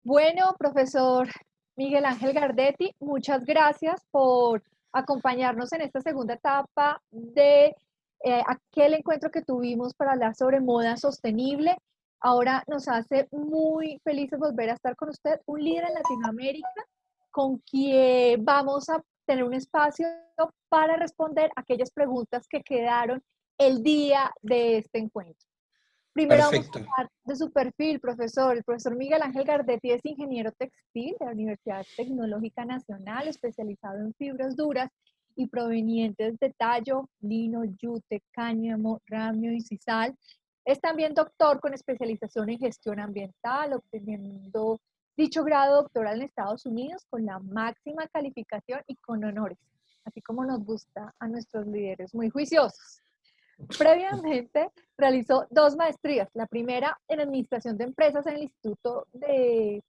Bueno, profesor Miguel Ángel Gardetti, muchas gracias por acompañarnos en esta segunda etapa de aquel encuentro que tuvimos para hablar sobre moda sostenible. Ahora nos hace muy felices volver a estar con usted, un líder en Latinoamérica, con quien vamos a tener un espacio para responder aquellas preguntas que quedaron el día de este encuentro. Primero vamos a Perfecto. hablar de su perfil, profesor. El profesor Miguel Ángel Gardetti es ingeniero textil de la Universidad Tecnológica Nacional, especializado en fibras duras y provenientes de tallo, lino, yute, cáñamo, ramio y sisal. Es también doctor con especialización en gestión ambiental, obteniendo dicho grado doctoral en Estados Unidos con la máxima calificación y con honores, así como nos gusta a nuestros líderes muy juiciosos. Previamente realizó dos maestrías, la primera en Administración de Empresas en el Instituto de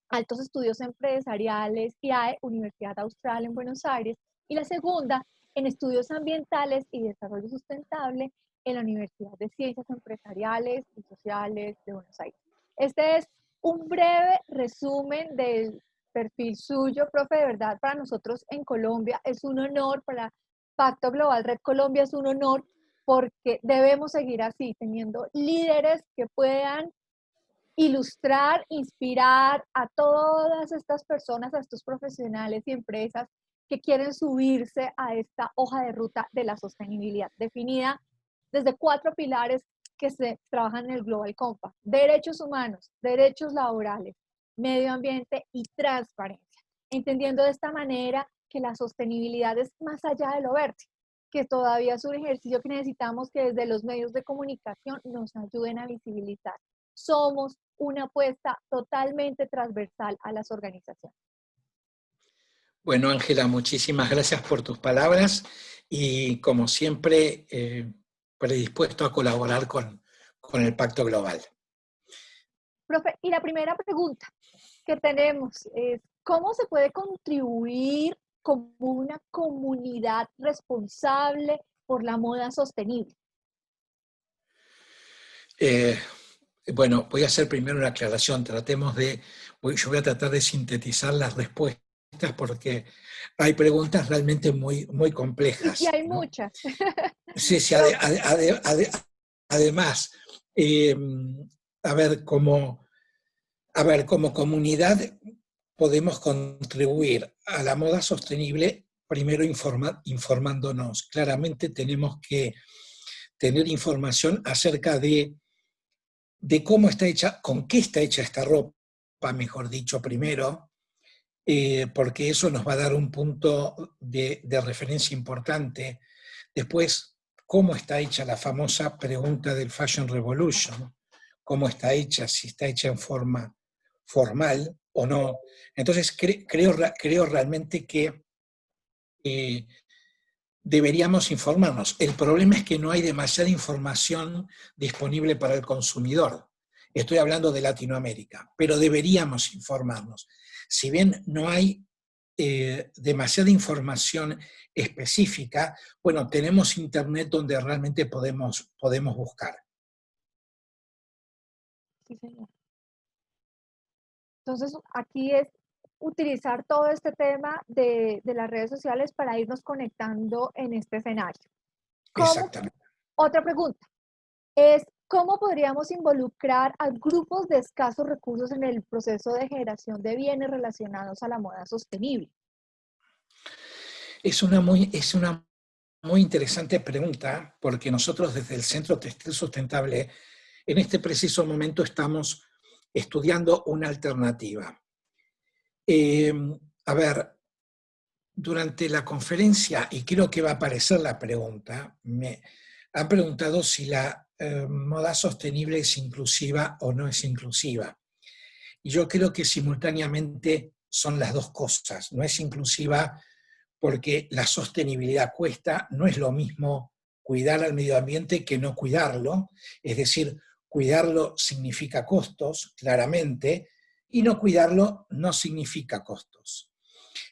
Altos Estudios Empresariales IAE, Universidad Austral en Buenos Aires, y la segunda en Estudios Ambientales y Desarrollo Sustentable en la Universidad de Ciencias Empresariales y Sociales de Buenos Aires. Este es un breve resumen del perfil suyo, profe, de verdad, para nosotros en Colombia es un honor, para Pacto Global Red Colombia es un honor, porque debemos seguir así, teniendo líderes que puedan ilustrar, inspirar a todas estas personas, a estos profesionales y empresas que quieren subirse a esta hoja de ruta de la sostenibilidad, definida desde cuatro pilares que se trabajan en el Global Compact: derechos humanos, derechos laborales, medio ambiente y transparencia. Entendiendo de esta manera que la sostenibilidad es más allá de lo verde, que todavía es un ejercicio que necesitamos que desde los medios de comunicación nos ayuden a visibilizar. Somos una apuesta totalmente transversal a las organizaciones. Bueno, Ángela, muchísimas gracias por tus palabras y como siempre, predispuesto a colaborar con el Pacto Global. Profe, y la primera pregunta que tenemos es, ¿cómo se puede contribuir como una comunidad responsable por la moda sostenible? Eh, bueno, voy a hacer primero una aclaración. Yo voy a tratar de sintetizar las respuestas porque hay preguntas realmente muy Y complejas, hay ¿no? muchas. Sí, sí, Pero además, eh, a ver, como comunidad podemos contribuir a la moda sostenible primero informándonos. Claramente tenemos que tener información acerca de cómo está hecha, con qué está hecha esta ropa, mejor dicho, primero, porque eso nos va a dar un punto de referencia importante. Después, cómo está hecha la famosa pregunta del Fashion Revolution, cómo está hecha, si está hecha en forma formal o no. Entonces, creo realmente que eh, deberíamos informarnos. El problema es que no hay demasiada información disponible para el consumidor. Estoy hablando de Latinoamérica, pero deberíamos informarnos. Si bien no hay demasiada información específica, bueno, tenemos internet donde realmente podemos buscar. sí, señor. Entonces, aquí es utilizar todo este tema de las redes sociales para irnos conectando en este escenario. ¿Cómo? Exactamente. Otra pregunta es, ¿cómo podríamos involucrar a grupos de escasos recursos en el proceso de generación de bienes relacionados a la moda sostenible? Es una muy interesante pregunta porque nosotros desde el Centro Textil Sustentable en este preciso momento estamos estudiando una alternativa. Eh, a ver, durante la conferencia, y creo que va a aparecer la pregunta, me han preguntado si la moda sostenible es inclusiva o no es inclusiva. Y yo creo que simultáneamente son las dos cosas. No es inclusiva porque la sostenibilidad cuesta, no es lo mismo cuidar al medio ambiente que no cuidarlo, es decir, cuidarlo significa costos, claramente, y no cuidarlo no significa costos.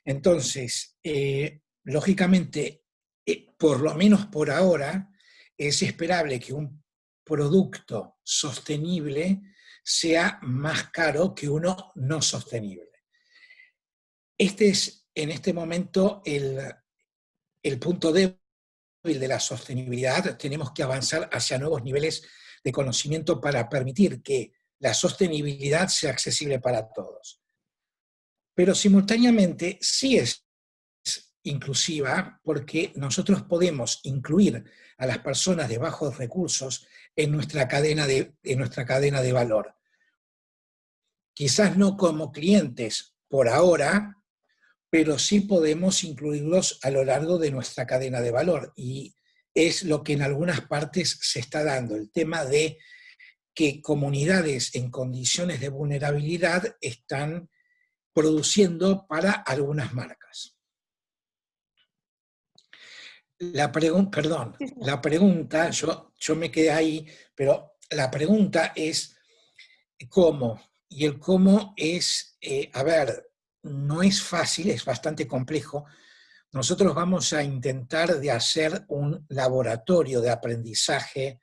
Entonces, lógicamente, por lo menos por ahora, es esperable que un producto sostenible sea más caro que uno no sostenible. Este es en este momento el punto débil de la sostenibilidad. Tenemos que avanzar hacia nuevos niveles de conocimiento para permitir que la sostenibilidad sea accesible para todos. Pero simultáneamente sí es inclusiva porque nosotros podemos incluir a las personas de bajos recursos en nuestra cadena de valor. Quizás no como clientes por ahora, pero sí podemos incluirlos a lo largo de nuestra cadena de valor. Y es lo que en algunas partes se está dando, el tema de que comunidades en condiciones de vulnerabilidad están produciendo para algunas marcas. Sí, señor. La pregunta, yo me quedé ahí, pero la pregunta es cómo. Y el cómo es, a ver, no es fácil, es bastante complejo. Nosotros vamos a intentar de hacer un laboratorio de aprendizaje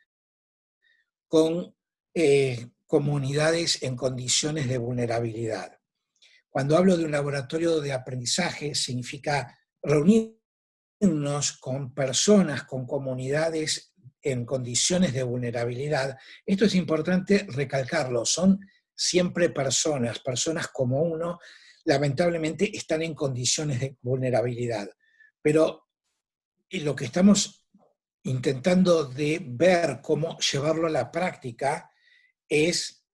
con comunidades en condiciones de vulnerabilidad. Cuando hablo de un laboratorio de aprendizaje, significa reunirnos con personas, con comunidades en condiciones de vulnerabilidad. Esto es importante recalcarlo, son siempre personas, personas como uno, lamentablemente están en condiciones de vulnerabilidad. Pero lo que estamos intentando de ver cómo llevarlo a la práctica es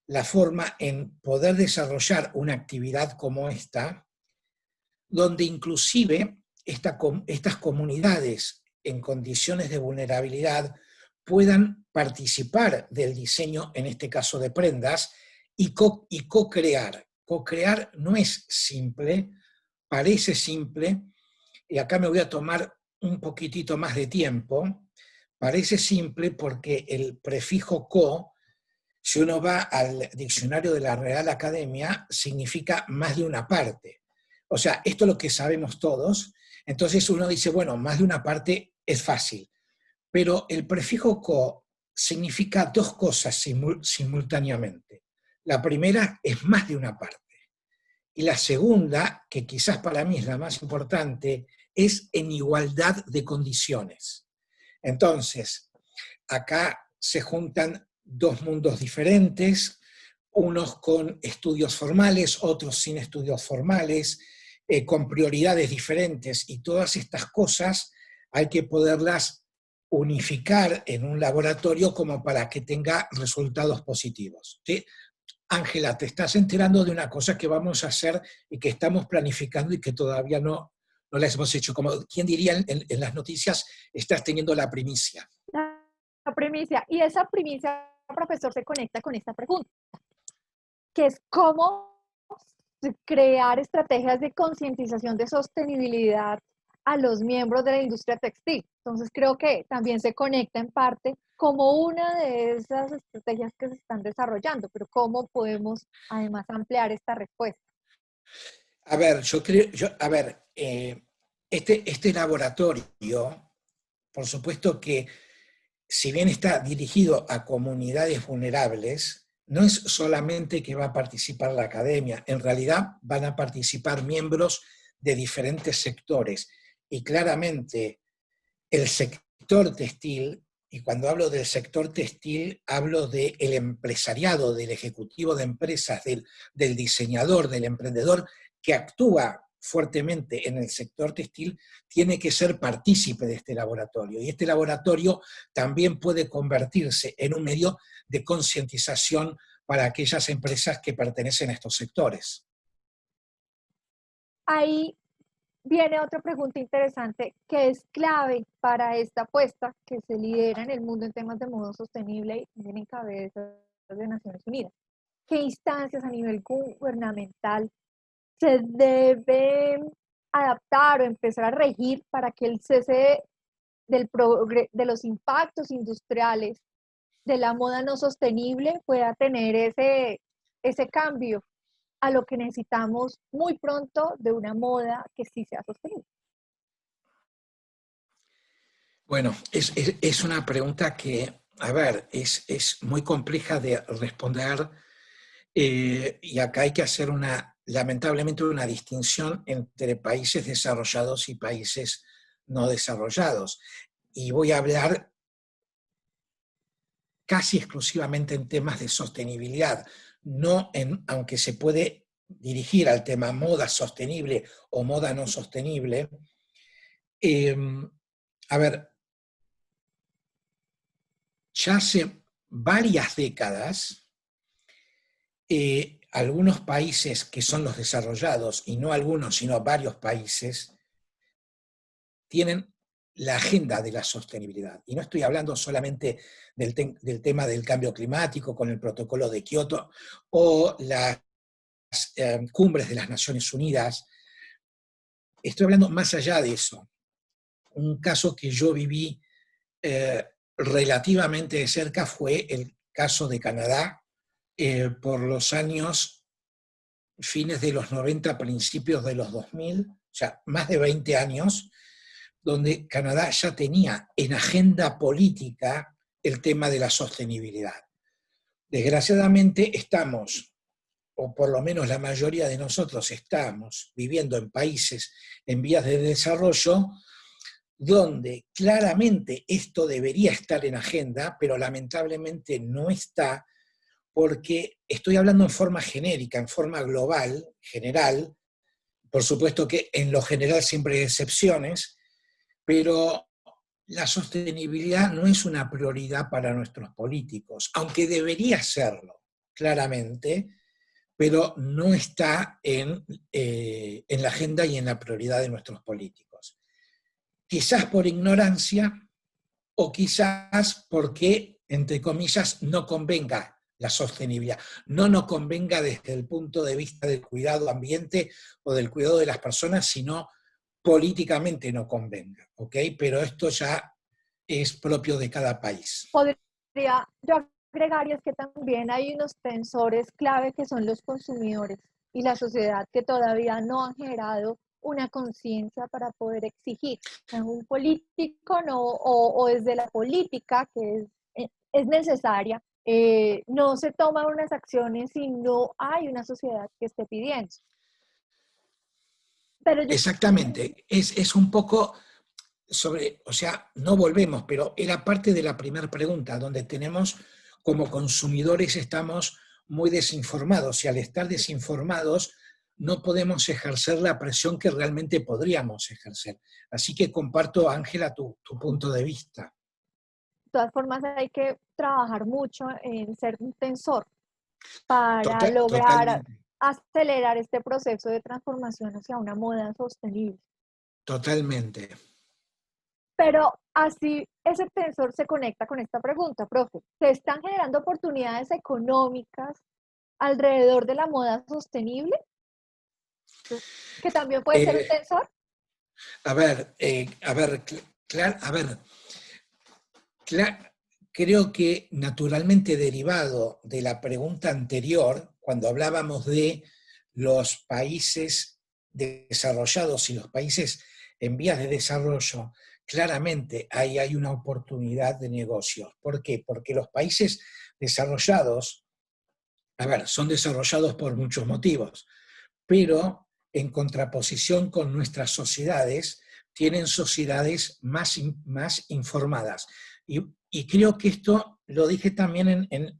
la forma en poder desarrollar una actividad como esta, donde inclusive estas comunidades en condiciones de vulnerabilidad puedan participar del diseño, en este caso de prendas, y co-crear. Co-crear no es simple, parece simple, y acá me voy a tomar un poquitito más de tiempo. Parece simple porque el prefijo co, si uno va al diccionario de la Real Academia, significa más de una parte. O sea, esto es lo que sabemos todos. Entonces uno dice, bueno, más de una parte es fácil. Pero el prefijo co significa dos cosas simultáneamente. La primera es más de una parte. Y la segunda, que quizás para mí es la más importante, es en igualdad de condiciones. Entonces, acá se juntan dos mundos diferentes, unos con estudios formales, otros sin estudios formales, con prioridades diferentes, y todas estas cosas hay que poderlas unificar en un laboratorio como para que tenga resultados positivos. ¿Sí? Ángela, te estás enterando de una cosa que vamos a hacer y que estamos planificando y que todavía no la hemos hecho. Como quien diría en las noticias, estás teniendo la primicia. La primicia. Y esa primicia, profesor, se conecta con esta pregunta, que es cómo crear estrategias de concientización de sostenibilidad a los miembros de la industria textil. Entonces creo que también se conecta en parte como una de esas estrategias que se están desarrollando, pero cómo podemos además ampliar esta respuesta. A ver, este laboratorio, por supuesto que si bien está dirigido a comunidades vulnerables, no es solamente que va a participar la academia, en realidad van a participar miembros de diferentes sectores. Y claramente el sector textil, y cuando hablo del sector textil, hablo del empresariado, del ejecutivo de empresas, del diseñador, del emprendedor que actúa fuertemente en el sector textil, tiene que ser partícipe de este laboratorio. Y este laboratorio también puede convertirse en un medio de concientización para aquellas empresas que pertenecen a estos sectores. Ahí viene otra pregunta interesante que es clave para esta apuesta que se lidera en el mundo en temas de modo sostenible y viene en cabeza de Naciones Unidas. ¿Qué instancias a nivel gubernamental se deben adaptar o empezar a regir para que el cese de los impactos industriales de la moda no sostenible pueda tener ese cambio a lo que necesitamos muy pronto de una moda que sí sea sostenible? Bueno, es una pregunta que a ver, es muy compleja de responder y acá hay que hacer lamentablemente una distinción entre países desarrollados y países no desarrollados. Y voy a hablar casi exclusivamente en temas de sostenibilidad, aunque se puede dirigir al tema moda sostenible o moda no sostenible. Eh, a ver, ya hace varias décadas, algunos países que son los desarrollados, y no algunos, sino varios países, tienen la agenda de la sostenibilidad. Y no estoy hablando solamente del tema del cambio climático con el protocolo de Kioto o las cumbres de las Naciones Unidas. Estoy hablando más allá de eso. Un caso que yo viví relativamente de cerca fue el caso de Canadá por los años fines de los 90, principios de los 2000, o sea, más de 20 años, donde Canadá ya tenía en agenda política el tema de la sostenibilidad. Desgraciadamente estamos, o por lo menos la mayoría de nosotros estamos viviendo en países en vías de desarrollo, donde claramente esto debería estar en agenda, pero lamentablemente no está, porque estoy hablando en forma genérica, en forma global, general. Por supuesto que en lo general siempre hay excepciones, pero la sostenibilidad no es una prioridad para nuestros políticos, aunque debería serlo, claramente, pero no está en la agenda y en la prioridad de nuestros políticos. Quizás por ignorancia o quizás porque, entre comillas, no convenga la sostenibilidad, no nos convenga desde el punto de vista del cuidado ambiente o del cuidado de las personas, sino políticamente no convenga, ¿ok? Pero esto ya es propio de cada país. Podría yo agregar, y es que también hay unos tensores clave que son los consumidores y la sociedad que todavía no han generado una conciencia para poder exigir. O sea, un político no, o desde la política, que es necesaria, no se toman unas acciones si no hay una sociedad que esté pidiendo. Pero yo, Exactamente, es un poco sobre, o sea, no volvemos, pero era parte de la primera pregunta, donde tenemos, como consumidores, estamos muy desinformados y al estar desinformados no podemos ejercer la presión que realmente podríamos ejercer. Así que comparto, Ángela, tu punto de vista. de todas formas, hay que trabajar mucho en ser un tensor para lograr Totalmente, acelerar este proceso de transformación hacia una moda sostenible. totalmente. Pero así ese tensor se conecta con esta pregunta, profe. ¿Se están generando oportunidades económicas alrededor de la moda sostenible? Que también puede ser un Eh, tensor. a ver, creo que naturalmente derivado de la pregunta anterior, cuando hablábamos de los países desarrollados y los países en vías de desarrollo, claramente ahí hay una oportunidad de negocio. ¿Por qué? Porque los países desarrollados, son desarrollados por muchos motivos, pero en contraposición con nuestras sociedades, tienen sociedades más informadas. Y creo que esto lo dije también en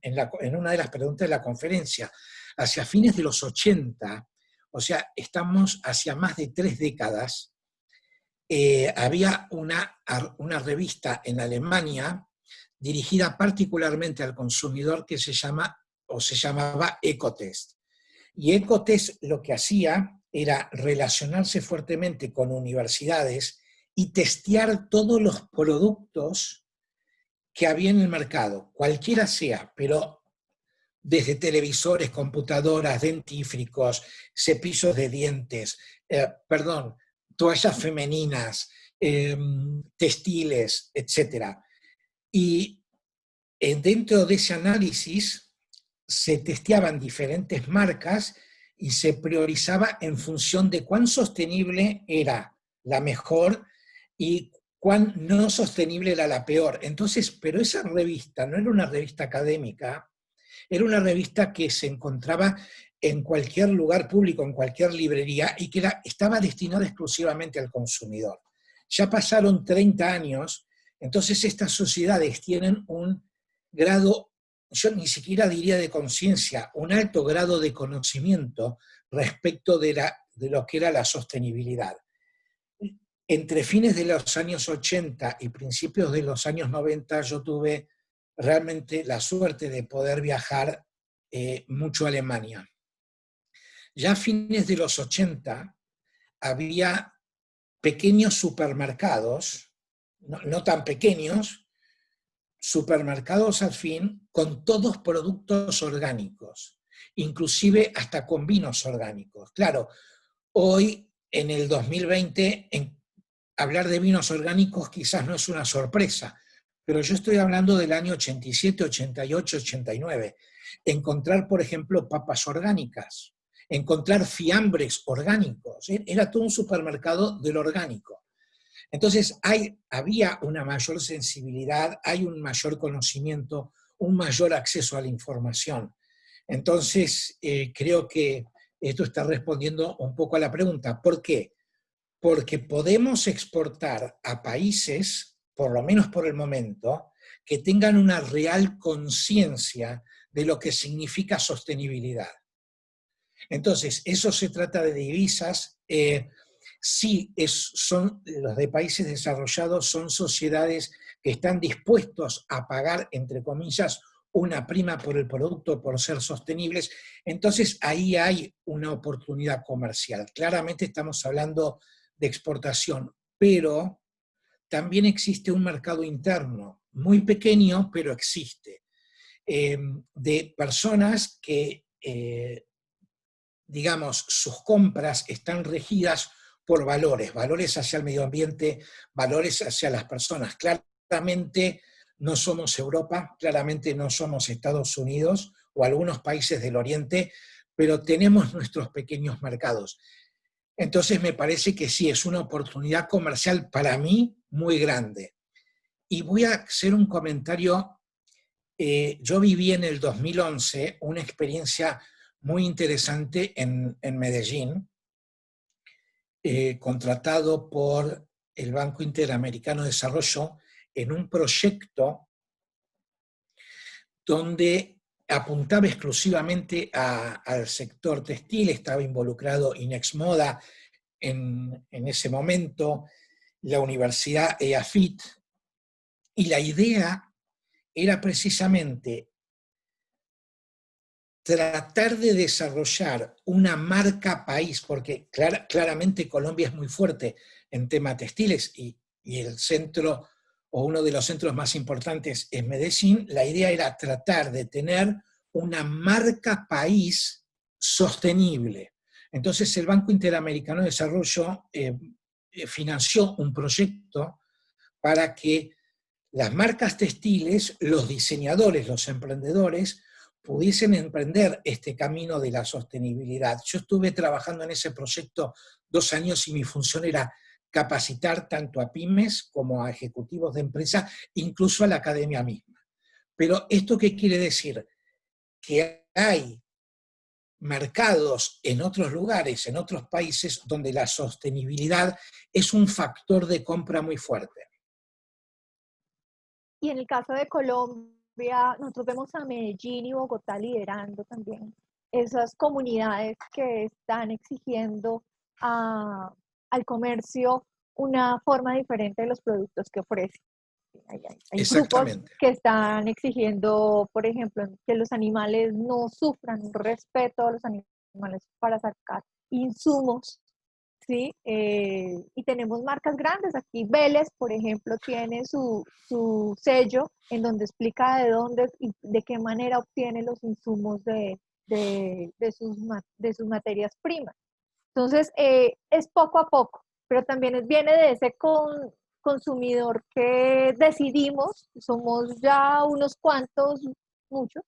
una de las preguntas de la conferencia. Hacia fines de los 80, o sea, estamos hacia más de 3 décadas, había una revista en Alemania dirigida particularmente al consumidor que se llamaba Ecotest. Y Ecotest lo que hacía era relacionarse fuertemente con universidades y testear todos los productos que había en el mercado, cualquiera sea, pero desde televisores, computadoras, dentífricos, cepillos de dientes, toallas femeninas, textiles, etc. Y dentro de ese análisis se testeaban diferentes marcas y se priorizaba en función de cuán sostenible era la mejor y cuán no sostenible era la peor. Entonces, pero esa revista no era una revista académica, era una revista que se encontraba en cualquier lugar público, en cualquier librería, y que estaba destinada exclusivamente al consumidor. Ya pasaron 30 años, entonces estas sociedades tienen un grado, yo ni siquiera diría de conciencia, un alto grado de conocimiento respecto de lo que era la sostenibilidad. Entre fines de los años 80 y principios de los años 90 yo tuve realmente la suerte de poder viajar mucho a Alemania. Ya a fines de los 80 había pequeños supermercados, no tan pequeños, supermercados al fin, con todos productos orgánicos, inclusive hasta con vinos orgánicos. Claro, hoy, en el 2020, hablar de vinos orgánicos quizás no es una sorpresa, pero yo estoy hablando del año 87, 88, 89. Encontrar, por ejemplo, papas orgánicas, encontrar fiambres orgánicos, era todo un supermercado del orgánico. Entonces había una mayor sensibilidad, hay un mayor conocimiento, un mayor acceso a la información. Entonces, creo que esto está respondiendo un poco a la pregunta. ¿Por qué? Porque podemos exportar a países, por lo menos por el momento, que tengan una real conciencia de lo que significa sostenibilidad. Entonces, eso se trata de divisas. Sí, son los de países desarrollados, son sociedades que están dispuestos a pagar, entre comillas, una prima por el producto por ser sostenibles. Entonces, ahí hay una oportunidad comercial. Claramente estamos hablando de exportación, pero también existe un mercado interno, muy pequeño, pero existe, de personas que digamos, sus compras están regidas por valores, valores hacia el medio ambiente, valores hacia las personas. Claramente no somos Europa, claramente no somos Estados Unidos o algunos países del Oriente, pero tenemos nuestros pequeños mercados. Entonces me parece que sí, es una oportunidad comercial para mí muy grande. Y voy a hacer un comentario. Yo viví en el 2011 una experiencia muy interesante en Medellín, contratado por el Banco Interamericano de Desarrollo en un proyecto donde apuntaba exclusivamente al sector textil, estaba involucrado Inexmoda en ese momento, la Universidad EAFIT, y la idea era precisamente tratar de desarrollar una marca país, porque claramente Colombia es muy fuerte en temas textiles y el centro o uno de los centros más importantes es Medellín. La idea era tratar de tener una marca país sostenible. Entonces el Banco Interamericano de Desarrollo financió un proyecto para que las marcas textiles, los diseñadores, los emprendedores, pudiesen emprender este camino de la sostenibilidad. Yo estuve trabajando en ese proyecto 2 años y mi función era capacitar tanto a pymes como a ejecutivos de empresa, incluso a la academia misma. Pero ¿esto qué quiere decir? Que hay mercados en otros lugares, en otros países, donde la sostenibilidad es un factor de compra muy fuerte. Y en el caso de Colombia, nosotros vemos a Medellín y Bogotá liderando también esas comunidades que están exigiendo al comercio una forma diferente de los productos que ofrece. Hay grupos Exactamente. que están exigiendo, por ejemplo, que los animales no sufran un respeto a los animales para sacar insumos, ¿sí? Y tenemos marcas grandes. Aquí Vélez, por ejemplo, tiene su sello en donde explica de dónde y de qué manera obtiene los insumos de sus materias primas. Entonces, es poco a poco, pero también viene de ese consumidor que decidimos, somos ya unos cuantos, muchos,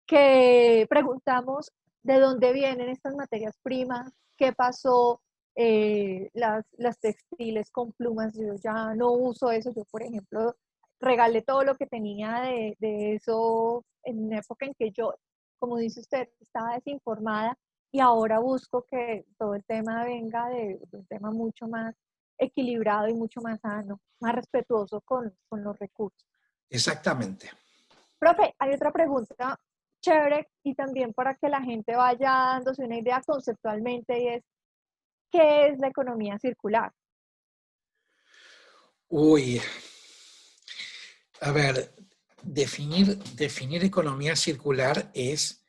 que preguntamos de dónde vienen estas materias primas, qué pasó, las textiles con plumas, yo ya no uso eso. Yo, por ejemplo, regalé todo lo que tenía de eso en una época en que yo, como dice usted, estaba desinformada, y ahora busco que todo el tema venga de un tema mucho más equilibrado y mucho más sano, más respetuoso con los recursos. Exactamente. Profe, hay otra pregunta chévere y también para que la gente vaya dándose una idea conceptualmente, y es, ¿qué es la economía circular? Uy, a ver, definir economía circular es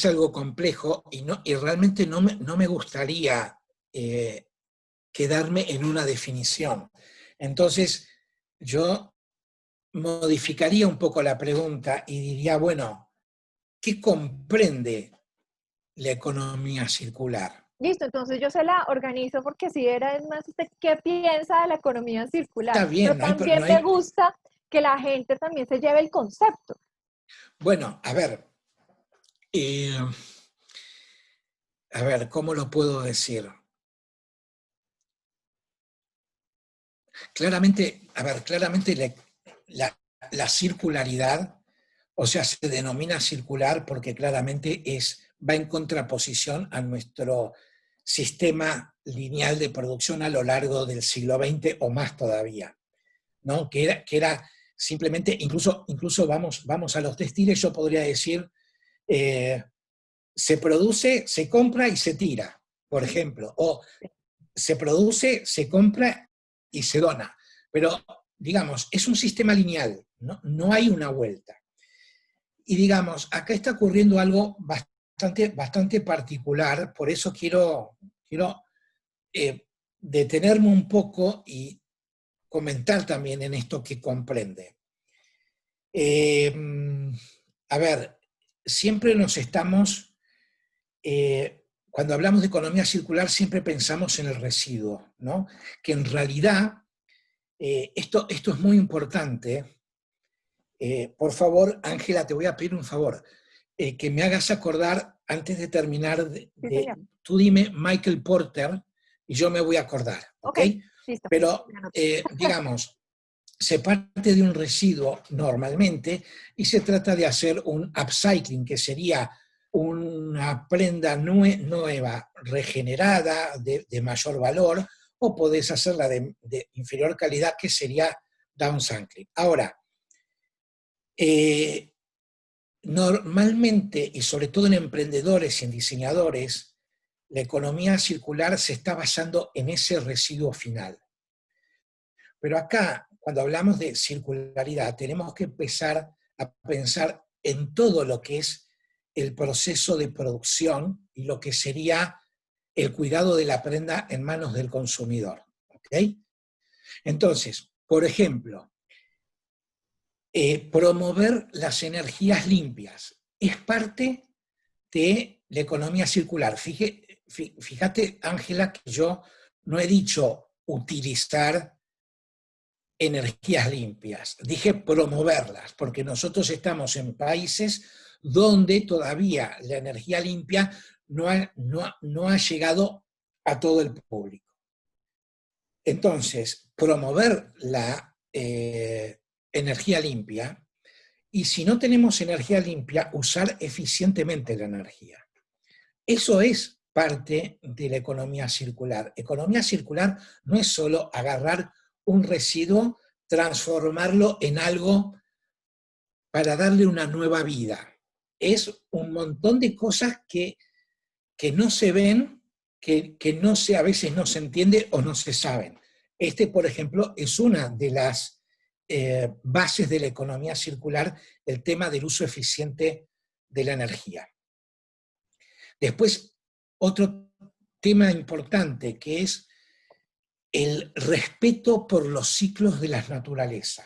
algo complejo y realmente no me gustaría eh, quedarme en una definición. Entonces, yo modificaría un poco la pregunta y diría, bueno, ¿qué comprende la economía circular? Listo, entonces yo se la organizo, porque si era, es más, ¿usted qué piensa de la economía circular? Está Pero bien, también me gusta que la gente también se lleve el concepto. bueno, eh, a ver, ¿cómo lo puedo decir? Claramente, a ver, claramente la circularidad, o sea, se denomina circular porque claramente va en contraposición a nuestro sistema lineal de producción a lo largo del siglo XX o más todavía, ¿no? Que era simplemente, incluso vamos a los textiles, yo podría decir, eh, se produce, se compra y se tira, por ejemplo, o se produce, se compra y se dona. Pero, digamos, es un sistema lineal, no hay una vuelta. Y digamos, acá está ocurriendo algo bastante particular, por eso quiero detenerme un poco y comentar también en esto que comprende. Eh, a ver, siempre nos estamos, cuando hablamos de economía circular, siempre pensamos en el residuo, ¿no? Que en realidad, esto es muy importante. Por favor, Ángela, te voy a pedir un favor, que me hagas acordar, antes de terminar, Sí, señor. tú dime Michael Porter y yo me voy a acordar, ¿ok? Ok, listo. Pero, digamos, se parte de un residuo normalmente y se trata de hacer un upcycling, que sería una prenda nueva, regenerada, de mayor valor, o podés hacerla de inferior calidad, que sería downcycling. Ahora, eh, normalmente, y sobre todo en emprendedores y en diseñadores, la economía circular se está basando en ese residuo final. Pero acá, cuando hablamos de circularidad, tenemos que empezar a pensar en todo lo que es el proceso de producción y lo que sería el cuidado de la prenda en manos del consumidor. ¿Okay? Entonces, por ejemplo, promover las energías limpias es parte de la economía circular. Fíjate, Ángela, que yo no he dicho utilizar energías limpias, dije promoverlas, porque nosotros estamos en países donde todavía la energía limpia no ha llegado a todo el público. Entonces, promover la energía limpia, y si no tenemos energía limpia, usar eficientemente la energía. Eso es parte de la economía circular. Economía circular no es solo agarrar un residuo, transformarlo en algo para darle una nueva vida. Es un montón de cosas que no se ven, que no se, a veces no se entiende o no se saben. Por ejemplo, es una de las bases de la economía circular, el tema del uso eficiente de la energía. Después, otro tema importante, que es el respeto por los ciclos de la naturaleza.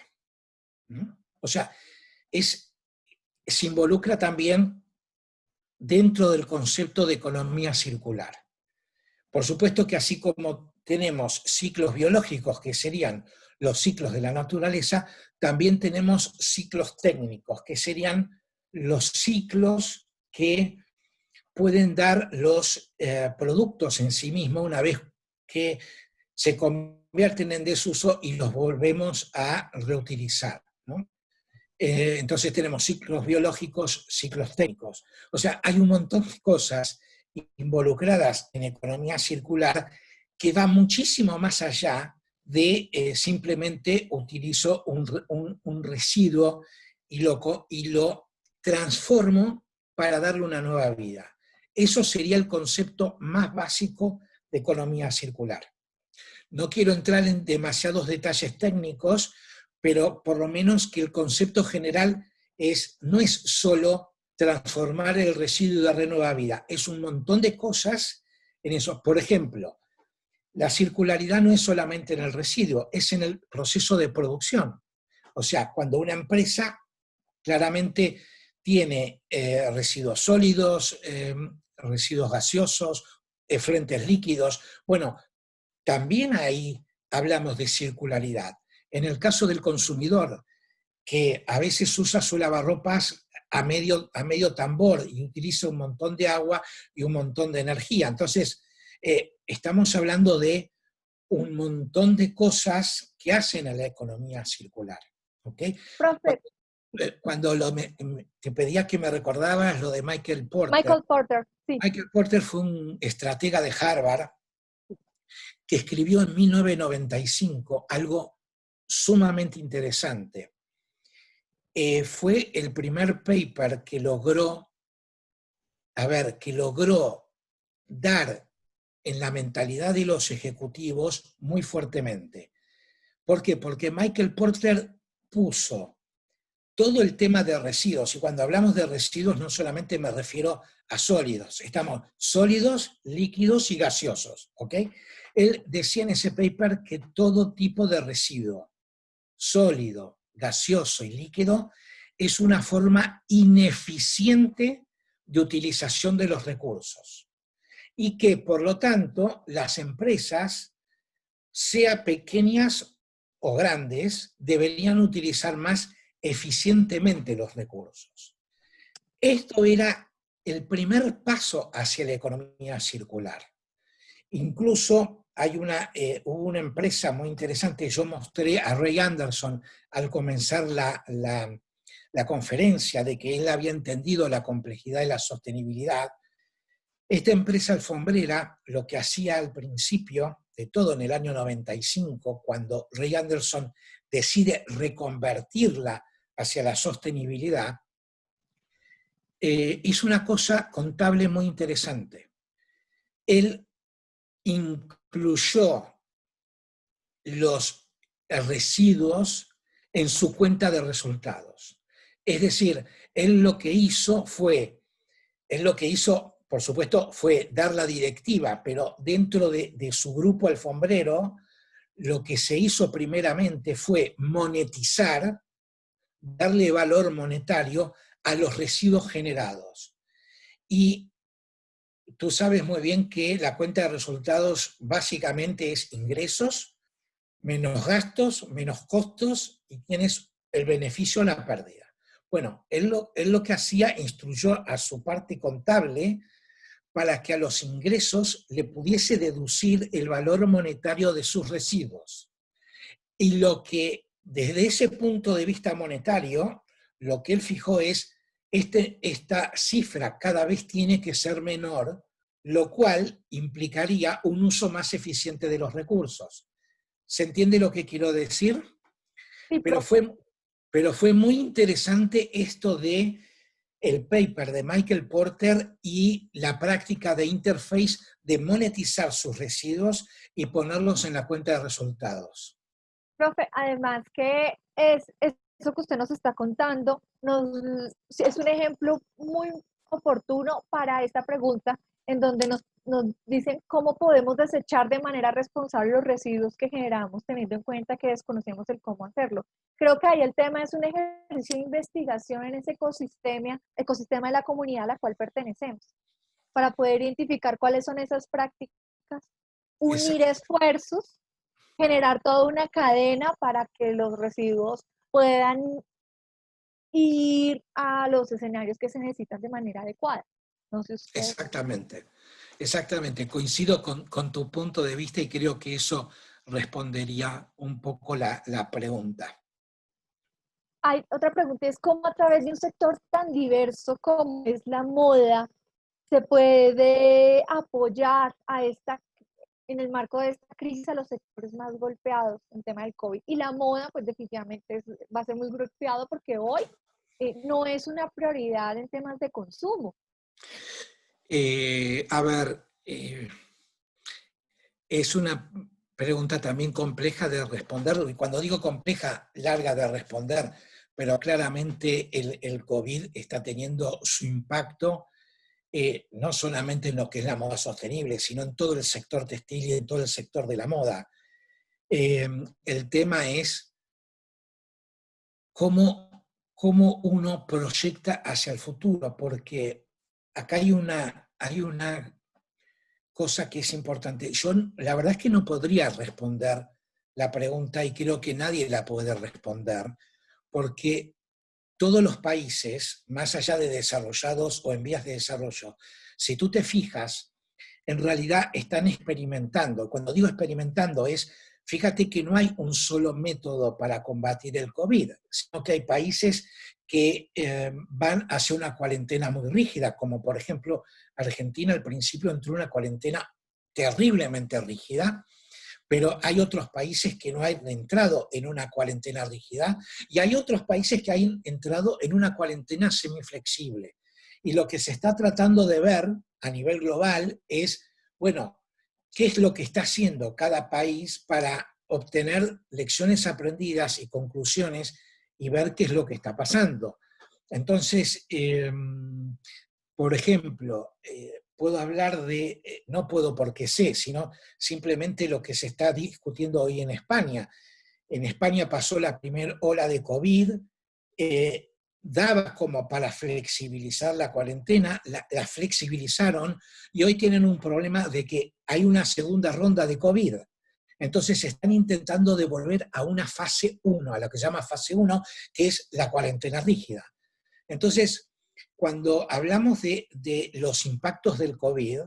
¿No? O sea, se involucra también dentro del concepto de economía circular. Por supuesto que así como tenemos ciclos biológicos, que serían los ciclos de la naturaleza, también tenemos ciclos técnicos, que serían los ciclos que pueden dar los productos en sí mismos una vez que se convierten en desuso y los volvemos a reutilizar, ¿no? Entonces tenemos ciclos biológicos, ciclos técnicos. O sea, hay un montón de cosas involucradas en economía circular que va muchísimo más allá de simplemente utilizo un residuo y lo transformo para darle una nueva vida. Eso sería el concepto más básico de economía circular. No quiero entrar en demasiados detalles técnicos, pero por lo menos que el concepto general no es solo transformar el residuo y darle nueva vida, es un montón de cosas en eso. Por ejemplo, la circularidad no es solamente en el residuo, es en el proceso de producción. O sea, cuando una empresa claramente tiene residuos sólidos, residuos gaseosos, efluentes líquidos, bueno, también ahí hablamos de circularidad. En el caso del consumidor, que a veces usa su lavarropas a medio tambor y utiliza un montón de agua y un montón de energía. Entonces, estamos hablando de un montón de cosas que hacen a la economía circular. ¿Okay? Profe, Cuando te pedía que me recordabas lo de Michael Porter. Michael Porter, sí. Michael Porter fue un estratega de Harvard que escribió en 1995 algo sumamente interesante. Fue el primer paper que logró dar en la mentalidad de los ejecutivos muy fuertemente. ¿Por qué? Porque Michael Porter puso todo el tema de residuos, y cuando hablamos de residuos no solamente me refiero a sólidos, estamos sólidos, líquidos y gaseosos, ¿ok? Él decía en ese paper que todo tipo de residuo, sólido, gaseoso y líquido, es una forma ineficiente de utilización de los recursos. Y que, por lo tanto, las empresas, sea pequeñas o grandes, deberían utilizar más eficientemente los recursos. Esto era el primer paso hacia la economía circular. Incluso hubo una empresa muy interesante, yo mostré a Ray Anderson al comenzar la conferencia de que él había entendido la complejidad de la sostenibilidad. Esta empresa alfombrera lo que hacía al principio de todo en el año 95, cuando Ray Anderson decide reconvertirla hacia la sostenibilidad, hizo una cosa contable muy interesante. Él incluyó los residuos en su cuenta de resultados. Es decir, él lo que hizo, por supuesto, fue dar la directiva, pero dentro de su grupo alfombrero, lo que se hizo primeramente fue monetizar, darle valor monetario a los residuos generados. Y tú sabes muy bien que la cuenta de resultados básicamente es ingresos, menos gastos, menos costos, y tienes el beneficio o la pérdida. Bueno, él lo que hacía, instruyó a su parte contable para que a los ingresos le pudiese deducir el valor monetario de sus residuos. Y lo que, desde ese punto de vista monetario, lo que él fijó es, esta cifra cada vez tiene que ser menor, lo cual implicaría un uso más eficiente de los recursos. ¿Se entiende lo que quiero decir? Sí, Pero profe. fue muy interesante esto de el paper de Michael Porter y la práctica de Interface de monetizar sus residuos y ponerlos en la cuenta de resultados. Profe, además que eso que usted nos está contando es un ejemplo muy oportuno para esta pregunta, en donde nos dicen cómo podemos desechar de manera responsable los residuos que generamos, teniendo en cuenta que desconocemos el cómo hacerlo. Creo que ahí el tema es un ejercicio de investigación en ese ecosistema de la comunidad a la cual pertenecemos, para poder identificar cuáles son esas prácticas, unir esfuerzos, generar toda una cadena para que los residuos puedan ir a los escenarios que se necesitan de manera adecuada. No sé usted. Exactamente, exactamente. Coincido con tu punto de vista y creo que eso respondería un poco la pregunta. Hay otra pregunta, es cómo a través de un sector tan diverso como es la moda, se puede apoyar a esta, en el marco de esta crisis, a los sectores más golpeados en tema del COVID. Y la moda, pues definitivamente va a ser muy golpeado porque hoy no es una prioridad en temas de consumo. A ver, es una pregunta también compleja de responder, y cuando digo compleja, larga de responder, pero claramente el COVID está teniendo su impacto no solamente en lo que es la moda sostenible, sino en todo el sector textil y en todo el sector de la moda. El tema es cómo uno proyecta hacia el futuro, porque acá hay una cosa que es importante. Yo la verdad es que no podría responder la pregunta y creo que nadie la puede responder, porque todos los países, más allá de desarrollados o en vías de desarrollo, si tú te fijas, en realidad están experimentando. Cuando digo experimentando es, fíjate que no hay un solo método para combatir el COVID, sino que hay países que van hacia una cuarentena muy rígida, como por ejemplo Argentina al principio entró en una cuarentena terriblemente rígida, pero hay otros países que no han entrado en una cuarentena rígida y hay otros países que han entrado en una cuarentena semiflexible. Y lo que se está tratando de ver a nivel global es, bueno, ¿qué es lo que está haciendo cada país para obtener lecciones aprendidas y conclusiones y ver qué es lo que está pasando? Entonces, por ejemplo, puedo hablar de, no puedo porque sé, sino simplemente lo que se está discutiendo hoy en España. En España pasó la primera ola de COVID, daba como para flexibilizar la cuarentena, la flexibilizaron y hoy tienen un problema de que hay una segunda ronda de COVID. Entonces están intentando devolver a una fase uno, a lo que se llama fase uno, que es la cuarentena rígida. Entonces, cuando hablamos de los impactos del COVID,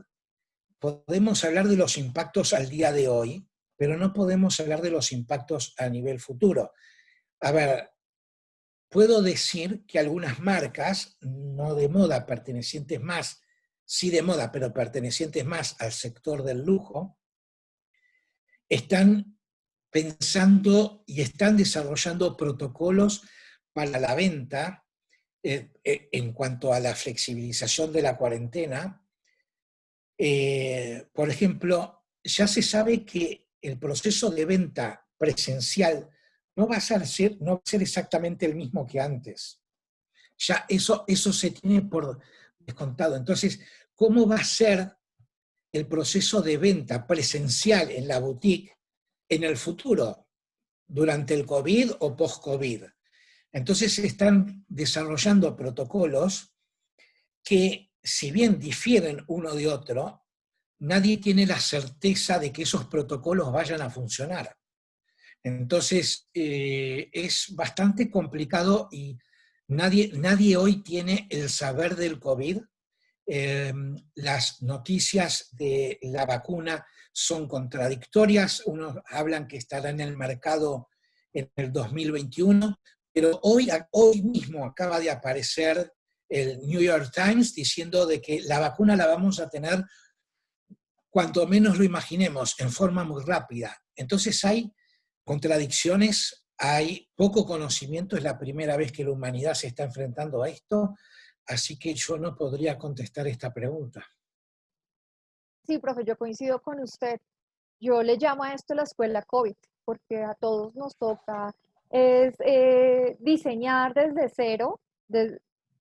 podemos hablar de los impactos al día de hoy, pero no podemos hablar de los impactos a nivel futuro. A ver, puedo decir que algunas marcas, no de moda, pertenecientes más, sí de moda, pero pertenecientes más al sector del lujo, están pensando y están desarrollando protocolos para la venta en cuanto a la flexibilización de la cuarentena. Por ejemplo, ya se sabe que el proceso de venta presencial no va a ser exactamente el mismo que antes. Ya eso se tiene por descontado. Entonces, ¿cómo va a ser el proceso de venta presencial en la boutique en el futuro, durante el COVID o post-COVID? Entonces se están desarrollando protocolos que, si bien difieren uno de otro, nadie tiene la certeza de que esos protocolos vayan a funcionar. Entonces, es bastante complicado y nadie hoy tiene el saber del COVID. Las noticias de la vacuna son contradictorias. Unos hablan que estará en el mercado en el 2021, pero hoy mismo acaba de aparecer el New York Times diciendo de que la vacuna la vamos a tener cuanto menos lo imaginemos, en forma muy rápida. Entonces hay contradicciones, hay poco conocimiento, es la primera vez que la humanidad se está enfrentando a esto, así que yo no podría contestar esta pregunta. Sí, profe, yo coincido con usted. Yo le llamo a esto la escuela COVID, porque a todos nos toca es diseñar desde cero,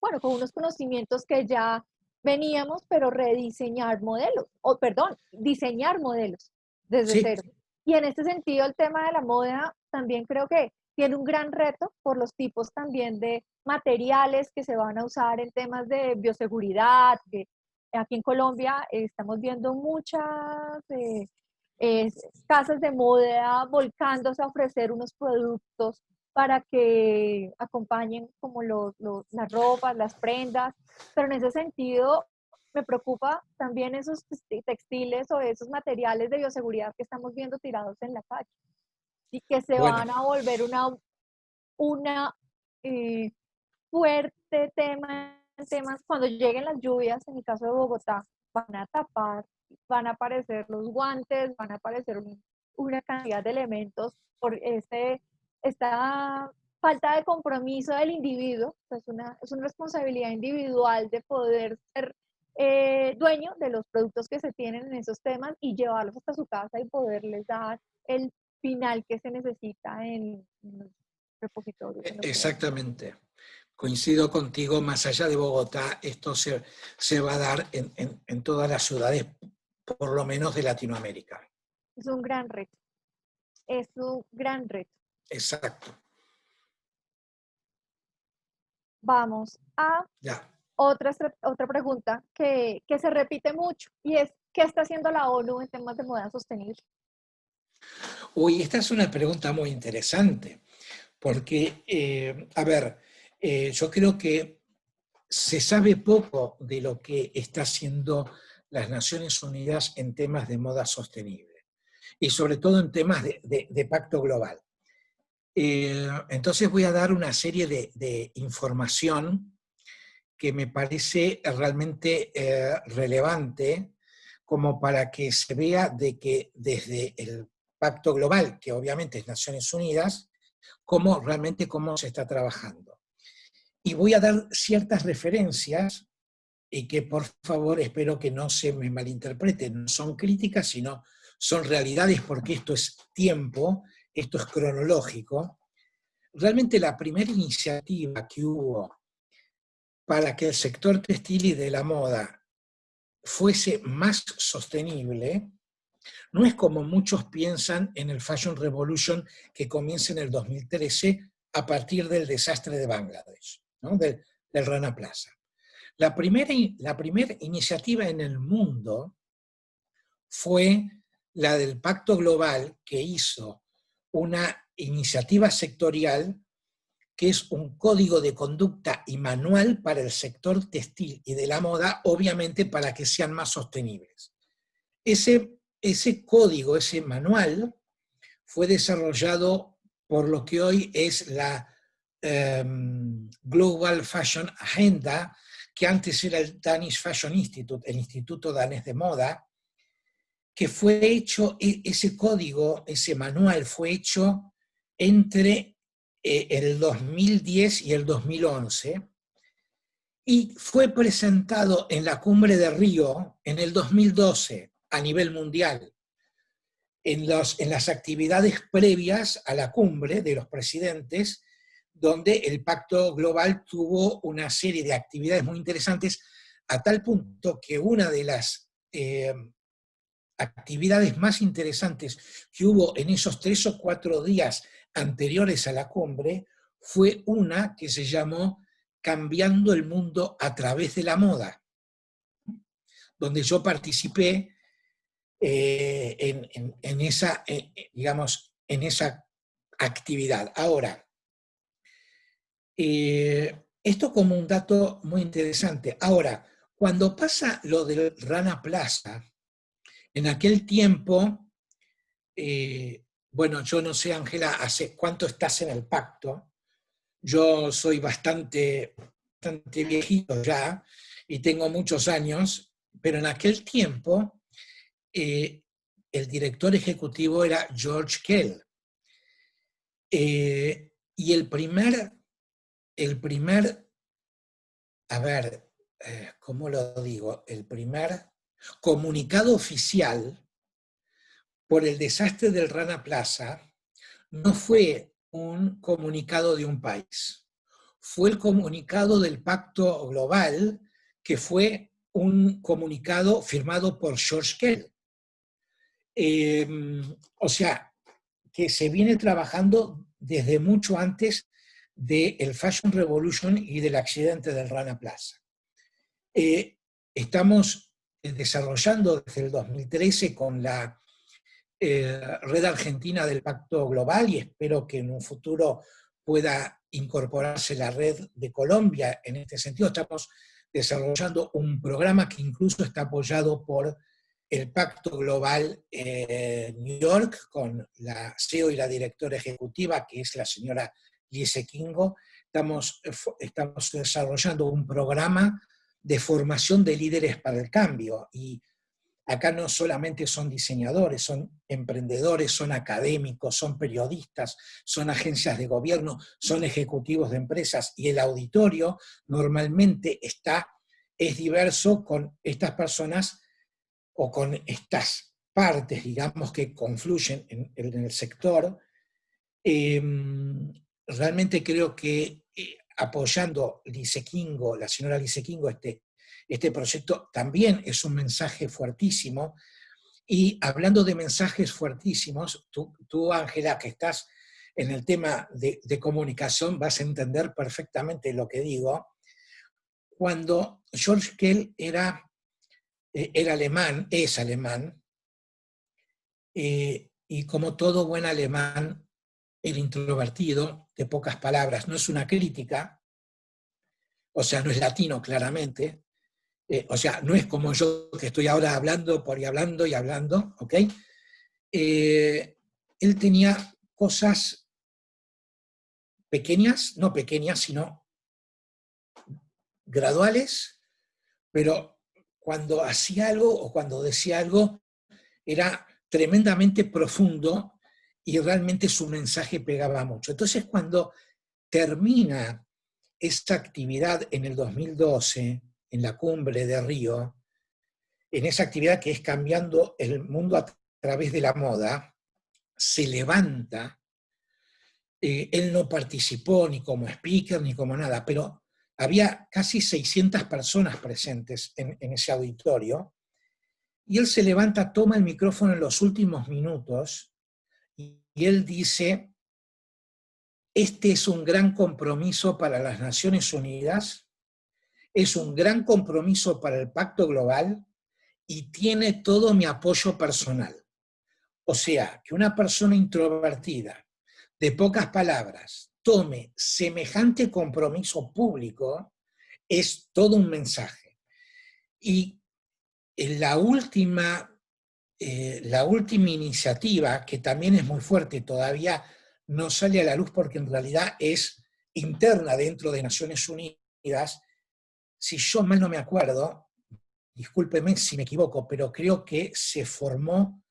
bueno, con unos conocimientos que ya veníamos, pero rediseñar modelos, o perdón, diseñar modelos desde Sí, cero. Y en este sentido, el tema de la moda también creo que tiene un gran reto por los tipos también de materiales que se van a usar en temas de bioseguridad, que aquí en Colombia estamos viendo muchas casas de moda volcándose a ofrecer unos productos para que acompañen como las ropas, las prendas, pero en ese sentido me preocupa también esos textiles o esos materiales de bioseguridad que estamos viendo tirados en la calle y que se Bueno, van a volver una eh, fuerte tema en temas cuando lleguen las lluvias, en el caso de Bogotá, van a tapar, van a aparecer los guantes, van a aparecer una cantidad de elementos por esta falta de compromiso del individuo. O sea, es una responsabilidad individual de poder ser dueño de los productos que se tienen en esos temas y llevarlos hasta su casa y poderles dar el final que se necesita en los repositorios. En lo que exactamente. Coincido contigo, más allá de Bogotá, esto se va a dar en todas las ciudades, por lo menos de Latinoamérica. es un gran reto, es un gran reto. Exacto. Vamos a Ya. otra pregunta que se repite mucho y es, ¿qué está haciendo la ONU en temas de moda sostenible? Uy, esta es una pregunta muy interesante, porque, a ver, yo creo que se sabe poco de lo que está haciendo las Naciones Unidas en temas de moda sostenible y sobre todo en temas de pacto global. Entonces voy a dar una serie de información que me parece realmente relevante como para que se vea de que desde el pacto global, que obviamente es Naciones Unidas, cómo se está trabajando. Y voy a dar ciertas referencias y que por favor espero que no se me malinterpreten, no son críticas, sino son realidades porque esto es tiempo, esto es cronológico. Realmente la primera iniciativa que hubo para que el sector textil y de la moda fuese más sostenible, no es como muchos piensan en el Fashion Revolution que comienza en el 2013 a partir del desastre de Bangladesh, ¿no? del Rana Plaza. La primera iniciativa en el mundo fue la del Pacto Global, que hizo una iniciativa sectorial que es un código de conducta y manual para el sector textil y de la moda, obviamente para que sean más sostenibles. Ese código, ese manual, fue desarrollado por lo que hoy es la Global Fashion Agenda, que antes era el Danish Fashion Institute, el Instituto Danés de Moda, que fue hecho, ese código, ese manual fue hecho entre el 2010 y el 2011, y fue presentado en la Cumbre de Río en el 2012 a nivel mundial, en las actividades previas a la cumbre de los presidentes, donde el Pacto Global tuvo una serie de actividades muy interesantes, a tal punto que una de las actividades más interesantes que hubo en esos 3 o 4 días anteriores a la cumbre fue una que se llamó Cambiando el Mundo a través de la Moda, donde yo participé en esa, digamos, en esa actividad. Ahora, esto como un dato muy interesante. Ahora, cuando pasa lo del Rana Plaza, en aquel tiempo, bueno, yo no sé, Ángela, ¿hace cuánto estás en el pacto? Yo soy bastante viejito ya y tengo muchos años, pero en aquel tiempo el director ejecutivo era George Kell. Y a ver, ¿cómo lo digo? El primer comunicado oficial por el desastre del Rana Plaza no fue un comunicado de un país, fue el comunicado del Pacto Global, que fue un comunicado firmado por George Kell. O sea, que se viene trabajando desde mucho antes del Fashion Revolution y del accidente del Rana Plaza. Estamos desarrollando desde el 2013 con la Red Argentina del Pacto Global y espero que en un futuro pueda incorporarse la red de Colombia. En este sentido, estamos desarrollando un programa que incluso está apoyado por el Pacto Global New York, con la CEO y la directora ejecutiva, que es la señora Lise Kingo. Estamos desarrollando un programa de formación de líderes para el cambio, y acá no solamente son diseñadores, son emprendedores, son académicos, son periodistas, son agencias de gobierno, son ejecutivos de empresas, y el auditorio normalmente es diverso con estas personas o con estas partes, digamos, que confluyen en el sector. Realmente creo que apoyando Lise Kingo, la señora Lise Kingo, este proyecto también es un mensaje fuertísimo. Y hablando de mensajes fuertísimos, tú Ángela, que estás en el tema de comunicación, vas a entender perfectamente lo que digo. Cuando George Kell era alemán, es alemán, y como todo buen alemán, era introvertido, de pocas palabras. No es una crítica, o sea, no es latino claramente, o sea, no es como yo que estoy ahora hablando por y hablando y hablando, ¿ok? Él tenía cosas pequeñas, no pequeñas, sino graduales, pero cuando hacía algo o cuando decía algo, era tremendamente profundo y realmente su mensaje pegaba mucho. Entonces, cuando termina esta actividad en el 2012, en la cumbre de Río, en esa actividad que es cambiando el mundo a través de la moda, se levanta. Él no participó ni como speaker ni como nada, pero había casi 600 personas presentes en ese auditorio, y él se levanta, toma el micrófono en los últimos minutos, y él dice: este es un gran compromiso para las Naciones Unidas, es un gran compromiso para el Pacto Global, y tiene todo mi apoyo personal. O sea, que una persona introvertida, de pocas palabras, tome semejante compromiso público, es todo un mensaje. Y la última iniciativa, que también es muy fuerte, todavía no sale a la luz porque en realidad es interna dentro de Naciones Unidas. Si yo mal no me acuerdo, discúlpeme si me equivoco, pero creo que se formó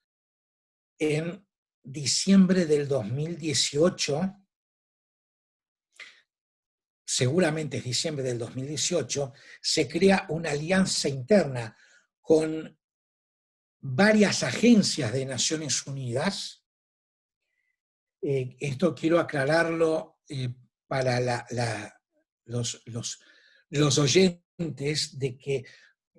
en diciembre del 2018, seguramente es diciembre del 2018, se crea una alianza interna con varias agencias de Naciones Unidas. Esto quiero aclararlo para los oyentes, de que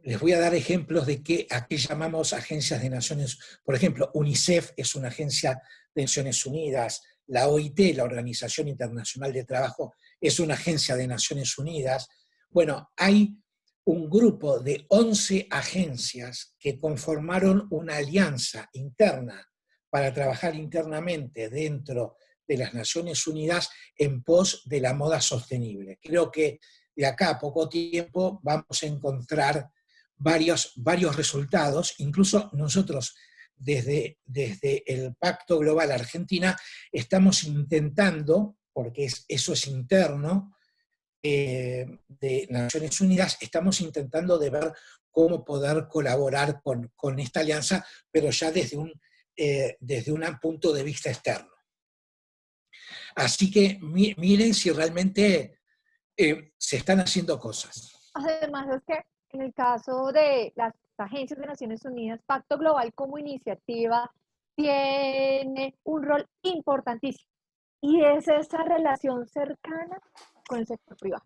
les voy a dar ejemplos de a qué llamamos agencias de Naciones Unidas. Por ejemplo, UNICEF es una agencia de Naciones Unidas, la OIT, la Organización Internacional de Trabajo, es una agencia de Naciones Unidas. Bueno, hay un grupo de 11 agencias que conformaron una alianza interna para trabajar internamente dentro de las Naciones Unidas en pos de la moda sostenible. Creo que de acá a poco tiempo vamos a encontrar varios resultados. Incluso nosotros desde el Pacto Global Argentina estamos intentando, porque eso es interno de Naciones Unidas, estamos intentando de ver cómo poder colaborar con esta alianza, pero ya desde un punto de vista externo. Así que miren si realmente se están haciendo cosas. Además, es que en el caso de las agencias de Naciones Unidas, Pacto Global como iniciativa tiene un rol importantísimo, y es esa relación cercana con el sector privado.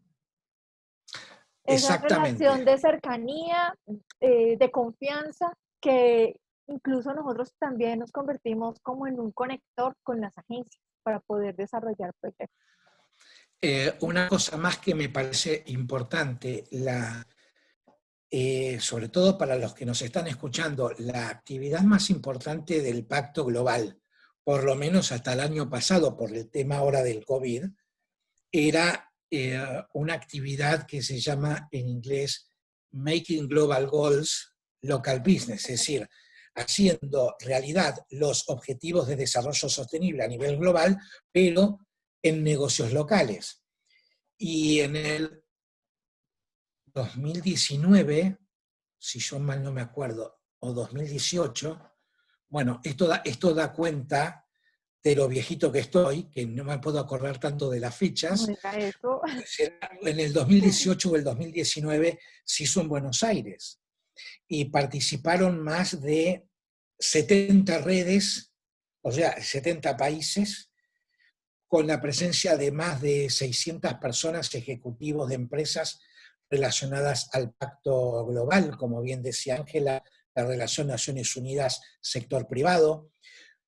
Esa relación de cercanía, de confianza, que incluso nosotros también nos convertimos como en un conector con las agencias para poder desarrollar proyectos. Una cosa más que me parece importante, sobre todo para los que nos están escuchando, la actividad más importante del Pacto Global, por lo menos hasta el año pasado, por el tema ahora del COVID, era una actividad que se llama en inglés Making Global Goals Local Business, es decir, haciendo realidad los objetivos de desarrollo sostenible a nivel global, pero en negocios locales. Y en el 2019, si yo mal no me acuerdo, o 2018, bueno, esto da cuenta de lo viejito que estoy, que no me puedo acordar tanto de las No fechas. diga eso. En el 2018 o el 2019 se hizo en Buenos Aires y participaron más de 70 redes, o sea, 70 países, con la presencia de más de 600 personas, ejecutivos de empresas relacionadas al Pacto Global, como bien decía Ángela, la relación Naciones Unidas sector privado.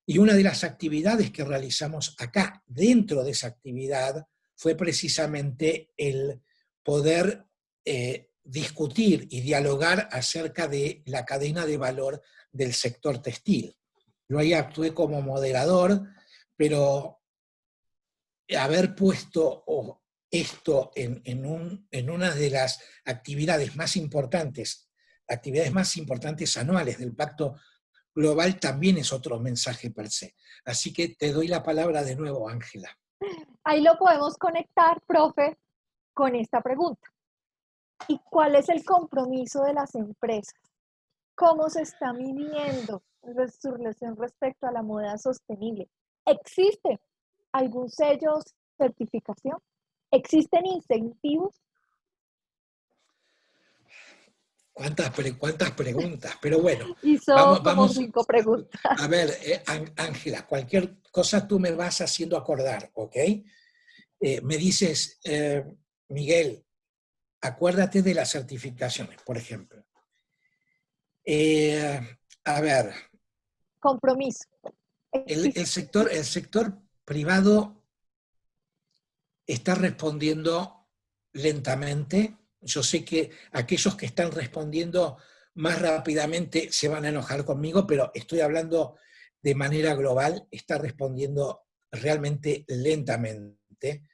Y una de las actividades que realizamos acá, dentro de esa actividad, fue precisamente el poder discutir y dialogar acerca de la cadena de valor del sector textil. Yo ahí actué como moderador, pero haber puesto esto en una de las actividades más importantes anuales del Pacto Global también es otro mensaje per se. Así que te doy la palabra de nuevo, Ángela. Ahí lo podemos conectar, profe, con esta pregunta. ¿Y cuál es el compromiso de las empresas? ¿Cómo se está midiendo su relación respecto a la moda sostenible? ¿Existe algún sello o certificación? ¿Existen incentivos? ¿Cuántas preguntas? Pero bueno, Hizo como 5 preguntas. a ver, Ángela, cualquier cosa tú me vas haciendo acordar, ¿ok? Me dices, Miguel, acuérdate de las certificaciones, por ejemplo. A ver, Compromiso. el sector privado está respondiendo lentamente. Yo sé que aquellos que están respondiendo más rápidamente se van a enojar conmigo, pero estoy hablando de manera global, está respondiendo realmente lentamente.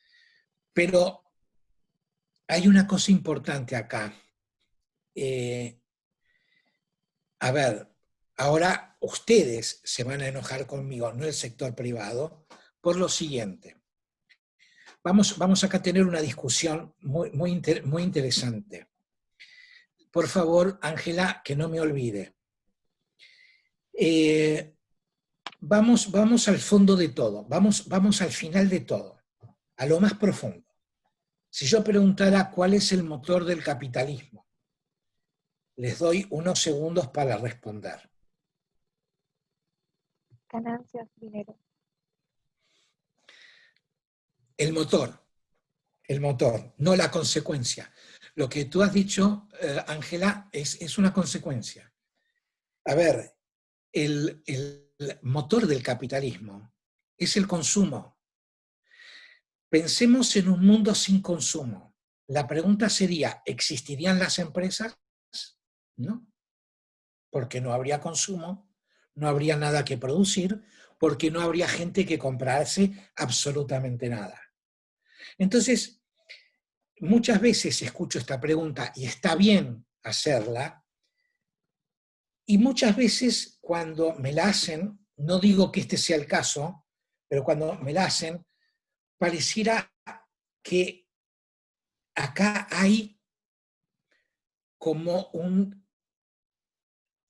Pero hay una cosa importante acá. A ver, ahora ustedes se van a enojar conmigo, no el sector privado, por lo siguiente. Vamos acá a tener una discusión muy interesante. Por favor, Ángela, que no me olvide. Vamos al fondo de todo, vamos al final de todo, a lo más profundo. Si yo preguntara cuál es el motor del capitalismo, les doy unos segundos para responder. Ganancias, dinero. El motor, no la consecuencia. Lo que tú has dicho, Ángela, es una consecuencia. A ver, el motor del capitalismo es el consumo. Pensemos en un mundo sin consumo. La pregunta sería, ¿existirían las empresas? No, porque no habría consumo, no habría nada que producir, porque no habría gente que comprase absolutamente nada. Entonces, muchas veces escucho esta pregunta y está bien hacerla, y muchas veces cuando me la hacen, no digo que este sea el caso, pero cuando me la hacen, pareciera que acá hay como un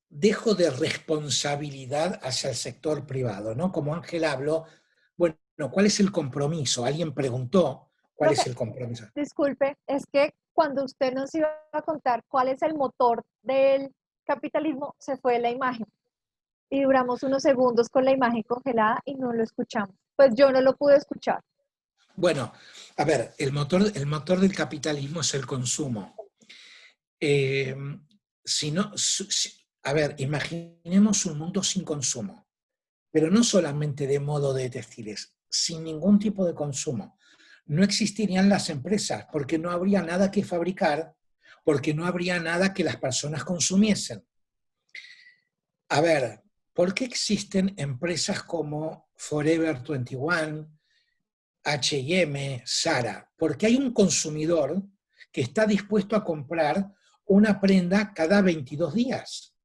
dejo de responsabilidad hacia el sector privado, ¿no? Como Ángel habló, bueno, ¿cuál es el compromiso? Alguien preguntó, ¿cuál es Profe, el compromiso? disculpe, es que cuando usted nos iba a contar cuál es el motor del capitalismo, se fue la imagen. Y duramos unos segundos con la imagen congelada y no lo escuchamos. Pues yo no lo pude escuchar. Bueno, a ver, el motor del capitalismo es el consumo. Eh, a ver, imaginemos un mundo sin consumo, pero no solamente de modo de textiles, sin ningún tipo de consumo. No existirían las empresas porque no habría nada que fabricar, porque no habría nada que las personas consumiesen. A ver, ¿por qué existen empresas como Forever 21, H&M, Zara, porque hay un consumidor que está dispuesto a comprar una prenda cada 22 días.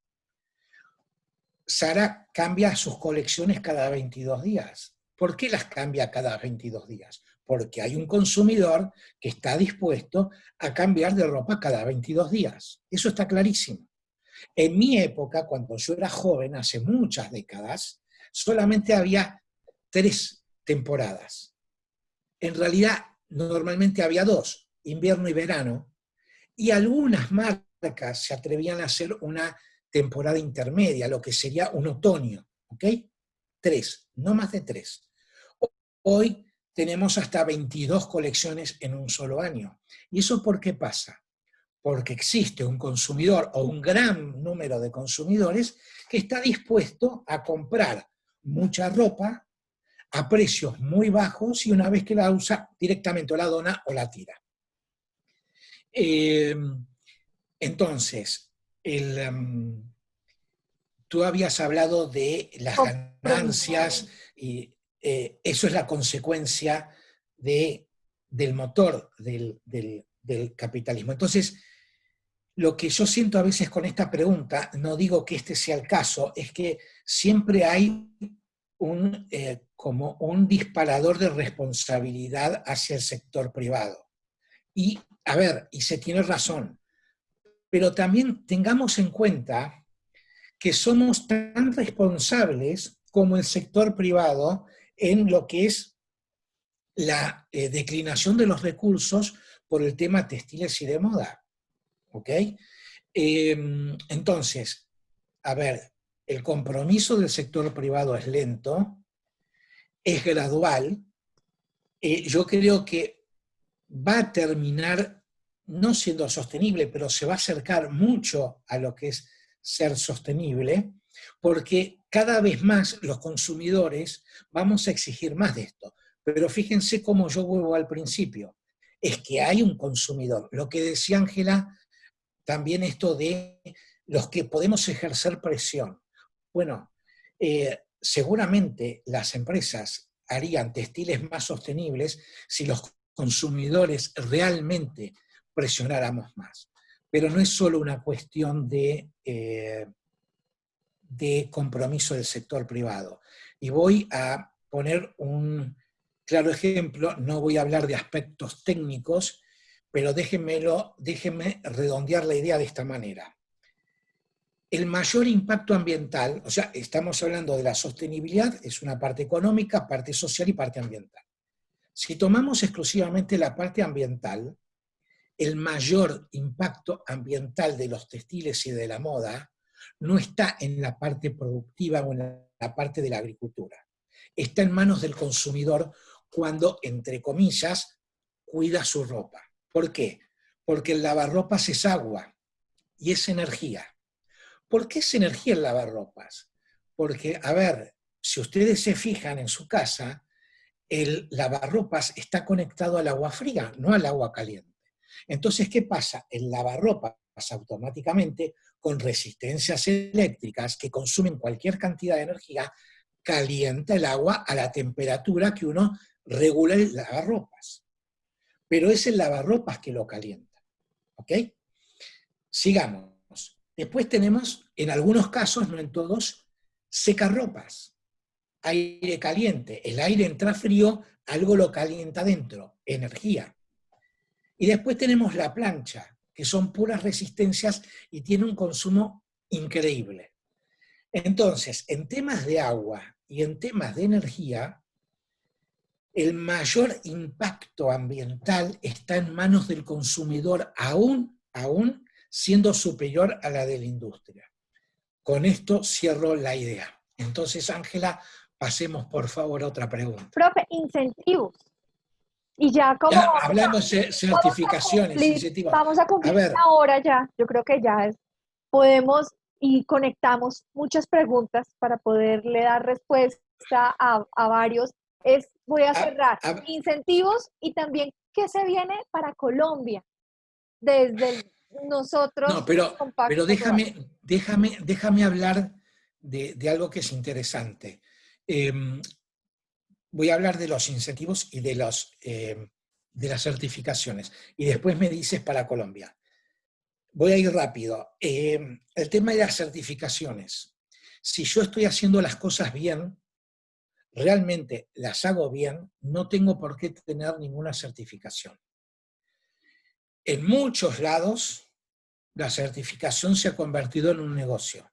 Zara cambia sus colecciones cada 22 días. ¿Por qué las cambia cada 22 días? Porque hay un consumidor que está dispuesto a cambiar de ropa cada 22 días. Eso está clarísimo. En mi época, cuando yo era joven, hace muchas décadas, solamente había 3 temporadas. En realidad, normalmente había 2, invierno y verano, y algunas marcas se atrevían a hacer una temporada intermedia, lo que sería un otoño, ¿ok? 3, no más de 3. Hoy tenemos hasta 22 colecciones en un solo año. ¿Y eso por qué pasa? Porque existe un consumidor o un gran número de consumidores que está dispuesto a comprar mucha ropa a precios muy bajos y una vez que la usa directamente o la dona o la tira. Entonces, tú habías hablado de las ganancias y eso es la consecuencia del motor del capitalismo. Entonces, lo que yo siento a veces con esta pregunta, no digo que este sea el caso, es que siempre hay como un disparador de responsabilidad hacia el sector privado. Y, a ver, y se tiene razón, pero también tengamos en cuenta que somos tan responsables como el sector privado en lo que es la declinación de los recursos por el tema textiles y de moda. ¿Ok? Entonces, a ver, el compromiso del sector privado es lento, es gradual. Yo creo que va a terminar no siendo sostenible, pero se va a acercar mucho a lo que es ser sostenible, porque cada vez más los consumidores vamos a exigir más de esto. Pero fíjense cómo yo vuelvo al principio, es que hay un consumidor. Lo que decía Ángela, también esto de los que podemos ejercer presión. Bueno, seguramente las empresas harían textiles más sostenibles si los consumidores realmente presionáramos más. Pero no es solo una cuestión de compromiso del sector privado. Y voy a poner un claro ejemplo, no voy a hablar de aspectos técnicos, pero déjenme redondear la idea de esta manera. El mayor impacto ambiental, o sea, estamos hablando de la sostenibilidad, es una parte económica, parte social y parte ambiental. Si tomamos exclusivamente la parte ambiental, el mayor impacto ambiental de los textiles y de la moda no está en la parte productiva o en la parte de la agricultura. Está en manos del consumidor cuando, entre comillas, cuida su ropa. ¿Por qué? Porque el lavarropas es agua y es energía. ¿Por qué es energía el lavarropas? Porque, a ver, si ustedes se fijan en su casa, el lavarropas está conectado al agua fría, no al agua caliente. Entonces, ¿qué pasa? El lavarropas automáticamente, con resistencias eléctricas que consumen cualquier cantidad de energía, calienta el agua a la temperatura que uno regula el lavarropas. Pero es el lavarropas que lo calienta. ¿Ok? Sigamos. Después tenemos, en algunos casos, no en todos, secarropas. Aire caliente. El aire entra frío, algo lo calienta dentro. Energía. Y después tenemos la plancha, que son puras resistencias y tiene un consumo increíble. Entonces, en temas de agua y en temas de energía, el mayor impacto ambiental está en manos del consumidor, aún siendo superior a la de la industria. Con esto cierro la idea. Entonces, Ángela, pasemos por favor a otra pregunta. Profe, incentivos. Y ya como Ya hablamos de certificaciones, incentivos. vamos a A cumplir ver, una hora ya, yo creo que ya podemos y conectamos muchas preguntas para poderle dar respuesta a varios. Voy a cerrar incentivos y también qué se viene para Colombia desde nosotros. no, pero déjame hablar de algo que es interesante. voy a hablar de los incentivos y de las certificaciones. Y después me dices para Colombia. Voy a ir rápido. El tema de las certificaciones. Si yo estoy haciendo las cosas bien, realmente las hago bien, no tengo por qué tener ninguna certificación. En muchos lados, la certificación se ha convertido en un negocio.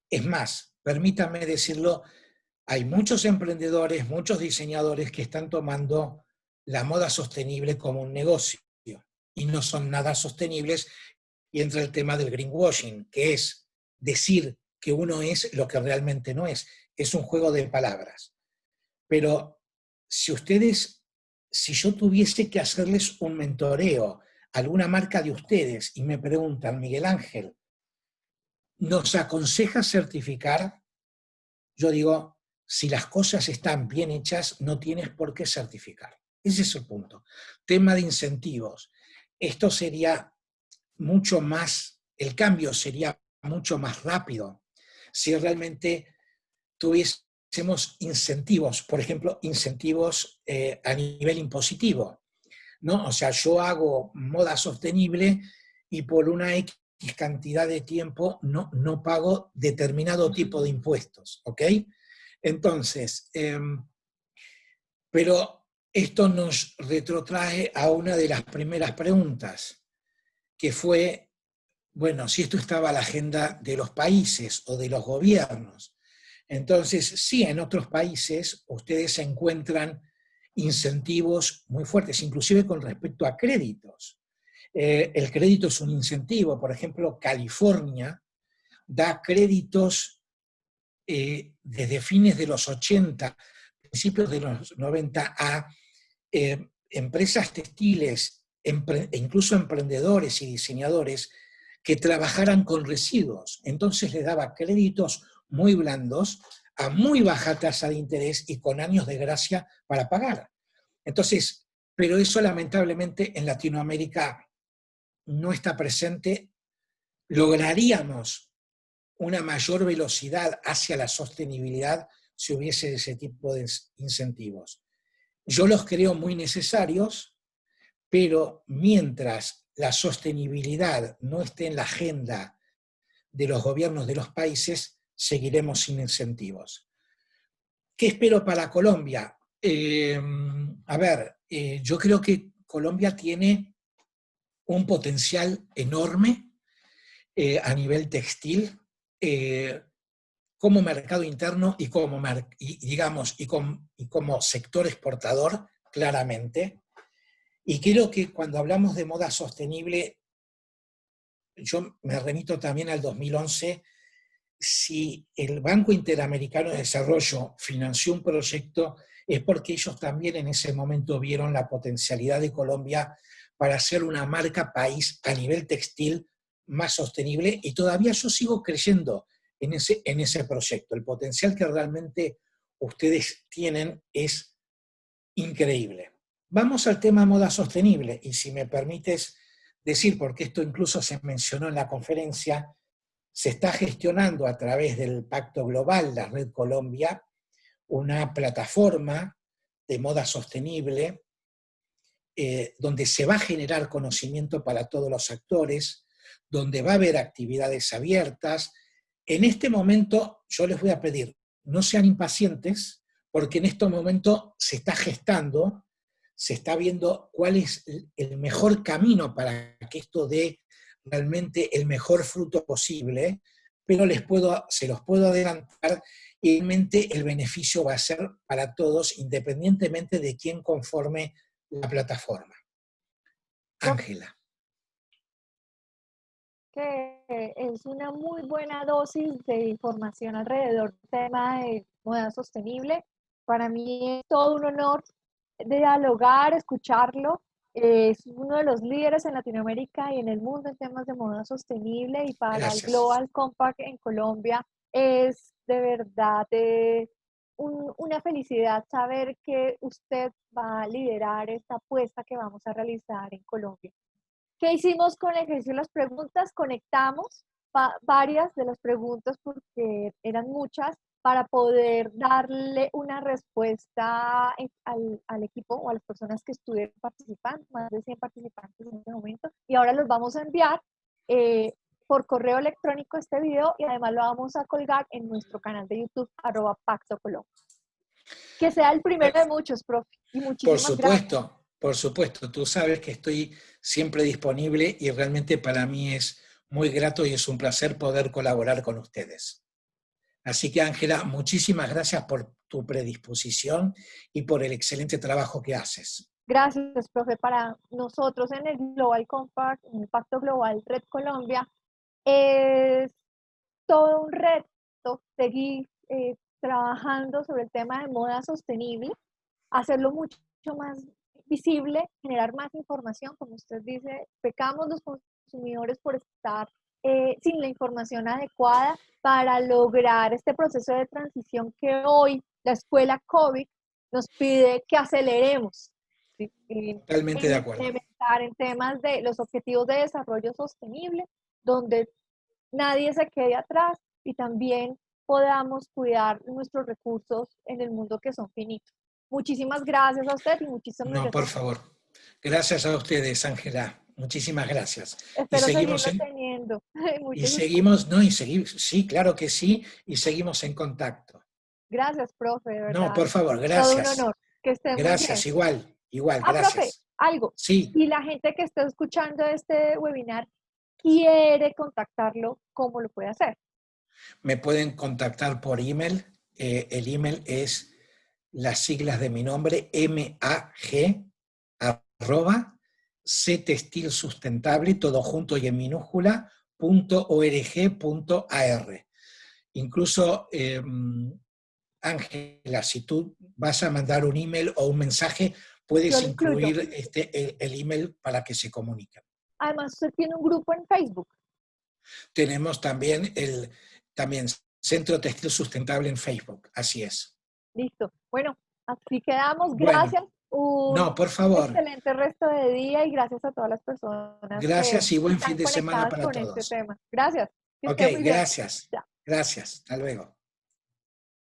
Es más, permítame decirlo, hay muchos emprendedores, muchos diseñadores que están tomando la moda sostenible como un negocio y no son nada sostenibles, y entra el tema del greenwashing, que es decir que uno es lo que realmente no es. Es un juego de palabras. Pero si yo tuviese que hacerles un mentoreo a alguna marca de ustedes y me preguntan, Miguel Ángel, ¿nos aconseja certificar? Yo digo, si las cosas están bien hechas, no tienes por qué certificar. Ese es el punto. Tema de incentivos. Esto sería mucho más, el cambio sería mucho más rápido si realmente tuviésemos incentivos, por ejemplo, incentivos a nivel impositivo, ¿no? O sea, yo hago moda sostenible y por una X cantidad de tiempo no pago determinado tipo de impuestos, ¿ok? Entonces, pero esto nos retrotrae a una de las primeras preguntas, que fue, bueno, si esto estaba a la agenda de los países o de los gobiernos. Entonces, sí, en otros países ustedes encuentran incentivos muy fuertes, inclusive con respecto a créditos. El crédito es un incentivo. Por ejemplo, California da créditos desde fines de los 80, principios de los 90, a empresas textiles e incluso emprendedores y diseñadores que trabajaran con residuos. Entonces le daba créditos muy blandos a muy baja tasa de interés y con años de gracia para pagar. Entonces, pero eso lamentablemente en Latinoamérica no está presente. Lograríamos una mayor velocidad hacia la sostenibilidad si hubiese ese tipo de incentivos. Yo los creo muy necesarios, pero mientras la sostenibilidad no esté en la agenda de los gobiernos de los países, seguiremos sin incentivos. ¿Qué espero para Colombia? Yo creo que Colombia tiene un potencial enorme a nivel textil, eh, como mercado interno y como sector exportador, claramente. Y creo que cuando hablamos de moda sostenible, yo me remito también al 2011, si el Banco Interamericano de Desarrollo financió un proyecto, es porque ellos también en ese momento vieron la potencialidad de Colombia para ser una marca país a nivel textil más sostenible, y todavía yo sigo creyendo en ese proyecto. El potencial que realmente ustedes tienen es increíble. Vamos al tema moda sostenible, y si me permites decir, porque esto incluso se mencionó en la conferencia, se está gestionando a través del Pacto Global, la Red Colombia, una plataforma de moda sostenible donde se va a generar conocimiento para todos los actores, donde va a haber actividades abiertas. En este momento yo les voy a pedir, no sean impacientes, porque en este momento se está gestando, se está viendo cuál es el mejor camino para que esto dé realmente el mejor fruto posible, pero se los puedo adelantar, y realmente el beneficio va a ser para todos, independientemente de quién conforme la plataforma. Ángela. Que es una muy buena dosis de información alrededor del tema de moda sostenible. Para mí es todo un honor dialogar, escucharlo. Es uno de los líderes en Latinoamérica y en el mundo en temas de moda sostenible, y para el Gracias. Global Compact en Colombia es de verdad una felicidad saber que usted va a liderar esta apuesta que vamos a realizar en Colombia. ¿Qué hicimos con el ejercicio de las preguntas? Conectamos varias de las preguntas porque eran muchas para poder darle una respuesta al equipo o a las personas que estuvieron participando, más de 100 participantes en este momento. Y ahora los vamos a enviar por correo electrónico este video y además lo vamos a colgar en nuestro canal de YouTube, @PactoColombia. Que sea el primero de muchos, profe. Y muchísimas gracias. Por supuesto, tú sabes que estoy siempre disponible y realmente para mí es muy grato y es un placer poder colaborar con ustedes. Así que, Ángela, muchísimas gracias por tu predisposición y por el excelente trabajo que haces. Gracias, profe. Para nosotros en el Global Compact, en el Pacto Global Red Colombia, es todo un reto seguir trabajando sobre el tema de moda sostenible, hacerlo mucho más visible, generar más información, como usted dice, pecamos los consumidores por estar sin la información adecuada para lograr este proceso de transición que hoy la escuela COVID nos pide que aceleremos, ¿sí? Totalmente de En acuerdo. implementar en temas de los objetivos de desarrollo sostenible, donde nadie se quede atrás y también podamos cuidar nuestros recursos en el mundo que son finitos. Muchísimas gracias a usted y muchísimas No, por gracias. favor. Gracias a ustedes, Ángela. Muchísimas gracias. Y Espero seguimos seguirlo en, teniendo. y Muchas seguimos, no, y seguimos, sí, claro que sí, y seguimos en contacto. gracias, profe, de No, verdad. por favor, Todo un gracias. honor. Que esté muy bien. Gracias, igual, Profe, gracias. algo. Sí, Y la gente que está escuchando este webinar quiere contactarlo, ¿cómo lo puede hacer? me pueden contactar por email. El email es las siglas de mi nombre, MAG, arroba, ctextilsustentable, todo junto y en minúscula, .org.ar. Incluso, Ángela, si tú vas a mandar un email o un mensaje, Yo puedes lo incluyo. incluir el email para que se comuniquen. Además, usted tiene un grupo en Facebook. Tenemos también también Centro Textil Sustentable en Facebook, así es. Listo. Bueno, así quedamos. Bueno, Gracias. Un no, por favor. excelente resto de día y gracias a todas las personas que Gracias y buen fin están de semana conectadas para con este todos. tema. Gracias. Que Ok, esté muy bien. gracias. Chao. Gracias. Hasta luego.